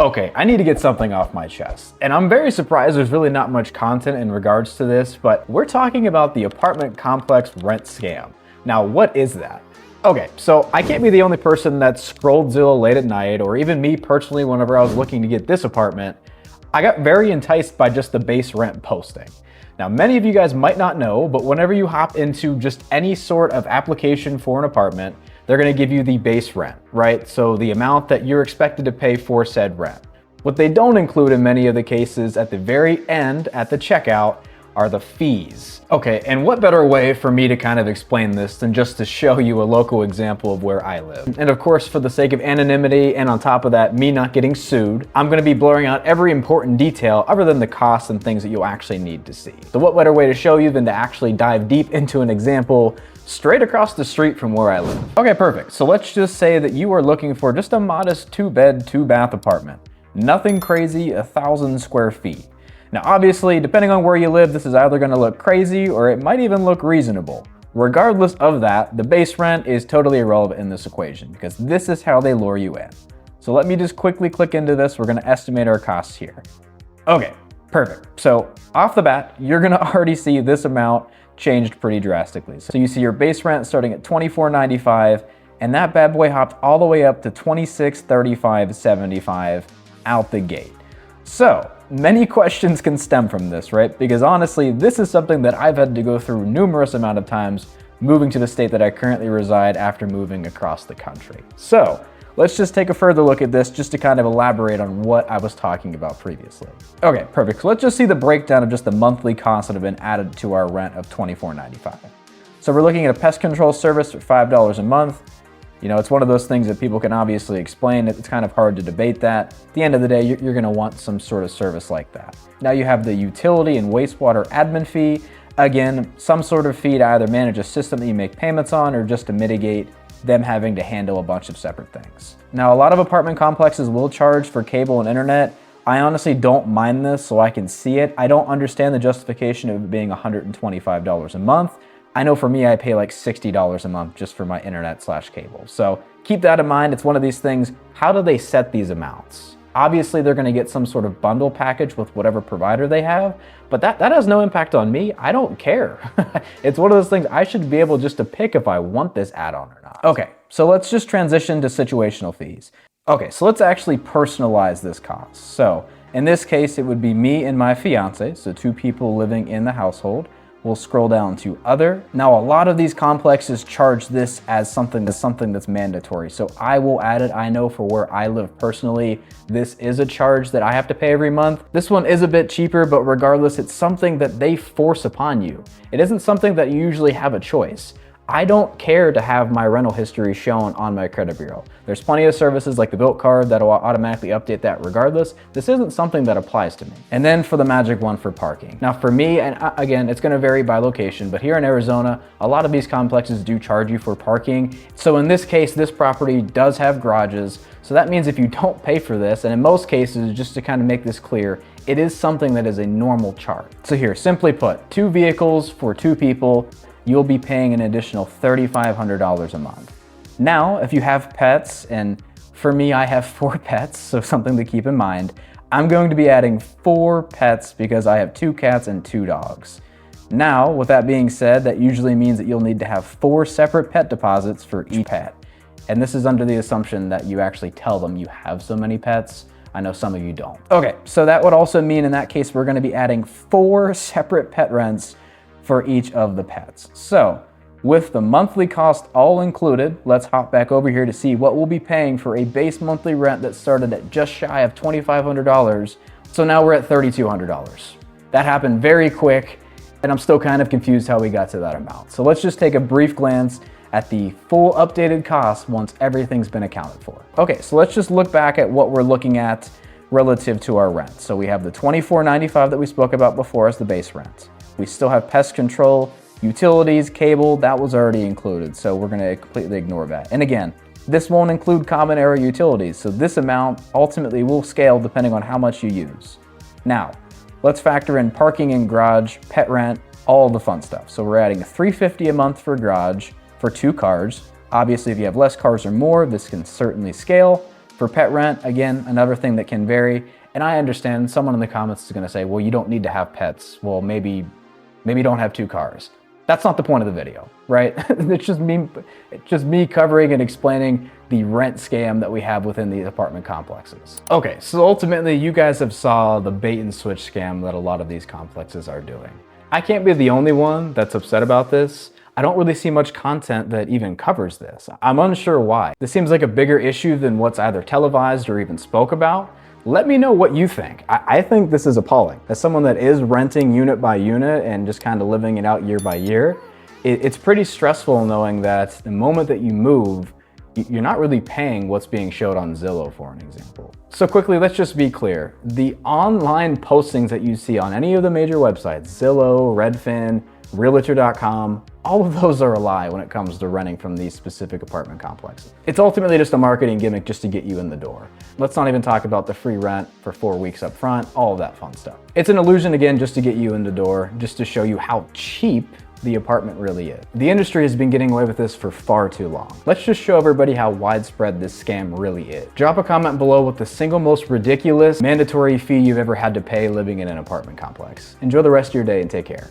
Okay, I need to get something off my chest. And I'm very surprised there's really not much content in regards to this, but we're talking about the apartment complex rent scam. Now, what is that? Okay, so I can't be the only person that scrolled Zillow late at night, or even me personally whenever I was looking to get this apartment. I got very enticed by just the base rent posting. Now, many of you guys might not know, but whenever you hop into just any sort of application for an apartment, they're gonna give you the base rent, right? So the amount that you're expected to pay for said rent. What they don't include in many of the cases at the very end, at the checkout, are the fees. Okay, and what better way for me to kind of explain this than just to show you a local example of where I live. And of course, for the sake of anonymity and on top of that, me not getting sued, I'm gonna be blurring out every important detail other than the costs and things that you'll actually need to see. So what better way to show you than to actually dive deep into an example straight across the street from where I live. Okay, perfect. So let's just say that you are looking for just a modest 2-bed, 2-bath apartment. Nothing crazy, 1,000 square feet. Now, obviously, depending on where you live, this is either gonna look crazy or it might even look reasonable. Regardless of that, the base rent is totally irrelevant in this equation because this is how they lure you in. So let me just quickly click into this. We're gonna estimate our costs here. Okay, perfect. So off the bat, you're gonna already see this amount changed pretty drastically. So you see your base rent starting at $24.95, and that bad boy hopped all the way up to $26.35.75 out the gate. So many questions can stem from this, right? Because honestly, this is something that I've had to go through numerous amount of times moving to the state that I currently reside after moving across the country. So let's just take a further look at this just to kind of elaborate on what I was talking about previously. Okay, perfect. So let's just see the breakdown of just the monthly costs that have been added to our rent of $24.95. So we're looking at a pest control service for $5 a month. You know, it's one of those things that people can obviously explain. It's kind of hard to debate that. At the end of the day, you're gonna want some sort of service like that. Now you have the utility and wastewater admin fee. Again, some sort of fee to either manage a system that you make payments on or just to mitigate them having to handle a bunch of separate things. Now, a lot of apartment complexes will charge for cable and internet. I honestly don't mind this so I can see it. I don't understand the justification of it being $125 a month. I know for me, I pay like $60 a month just for my internet/cable. So keep that in mind. It's one of these things. How do they set these amounts? Obviously, they're gonna get some sort of bundle package with whatever provider they have, but that has no impact on me. I don't care. It's one of those things I should be able just to pick if I want this add-on or not. Okay, so let's just transition to situational fees. Okay, so let's actually personalize this cost. So in this case, it would be me and my fiance, so 2 people living in the household. We'll scroll down to other. Now, a lot of these complexes charge this as something that's mandatory. So I will add it. I know for where I live personally, this is a charge that I have to pay every month. This one is a bit cheaper, but regardless, it's something that they force upon you. It isn't something that you usually have a choice. I don't care to have my rental history shown on my credit bureau. There's plenty of services like the Bilt card that will automatically update that regardless. This isn't something that applies to me. And then for the magic one for parking. Now for me, and again, it's gonna vary by location, but here in Arizona, a lot of these complexes do charge you for parking. So in this case, this property does have garages. So that means if you don't pay for this, and in most cases, just to kind of make this clear, it is something that is a normal charge. So here, simply put, 2 vehicles for 2 people, you'll be paying an additional $3,500 a month. Now, if you have pets, and for me, I have 4 pets, so something to keep in mind, I'm going to be adding 4 pets because I have 2 cats and 2 dogs. Now, with that being said, that usually means that you'll need to have 4 separate pet deposits for each pet. And this is under the assumption that you actually tell them you have so many pets. I know some of you don't. Okay, so that would also mean in that case, we're gonna be adding 4 separate pet rents for each of the pets. So with the monthly cost all included, let's hop back over here to see what we'll be paying for a base monthly rent that started at just shy of $2,500. So now we're at $3,200. That happened very quick, and I'm still kind of confused how we got to that amount. So let's just take a brief glance at the full updated cost once everything's been accounted for. Okay, so let's just look back at what we're looking at relative to our rent. So we have the $24.95 that we spoke about before as the base rent. We still have pest control, utilities, cable, that was already included, so we're gonna completely ignore that. And again, this won't include common area utilities, so this amount ultimately will scale depending on how much you use. Now, let's factor in parking and garage, pet rent, all the fun stuff. So we're adding $350 a month for garage for 2 cars. Obviously, if you have less cars or more, this can certainly scale. For pet rent, again, another thing that can vary. And I understand someone in the comments is gonna say, well, you don't need to have pets. Well, maybe don't have 2 cars. That's not the point of the video, right? It's just me covering and explaining the rent scam that we have within these apartment complexes. Okay, so ultimately you guys have saw the bait and switch scam that a lot of these complexes are doing. I can't be the only one that's upset about this. I don't really see much content that even covers this. I'm unsure why. This seems like a bigger issue than what's either televised or even spoke about. Let me know what you think. I think this is appalling. As someone that is renting unit by unit and just kind of living it out year by year, it's pretty stressful knowing that the moment that you move, you're not really paying what's being showed on Zillow, for an example. So quickly, let's just be clear. The online postings that you see on any of the major websites, Zillow, Redfin, Realtor.com, all of those are a lie when it comes to renting from these specific apartment complexes. It's ultimately just a marketing gimmick just to get you in the door. Let's not even talk about the free rent for 4 weeks up front, all of that fun stuff. It's an illusion, again, just to get you in the door, just to show you how cheap the apartment really is. The industry has been getting away with this for far too long. Let's just show everybody how widespread this scam really is. Drop a comment below with the single most ridiculous mandatory fee you've ever had to pay living in an apartment complex. Enjoy the rest of your day and take care.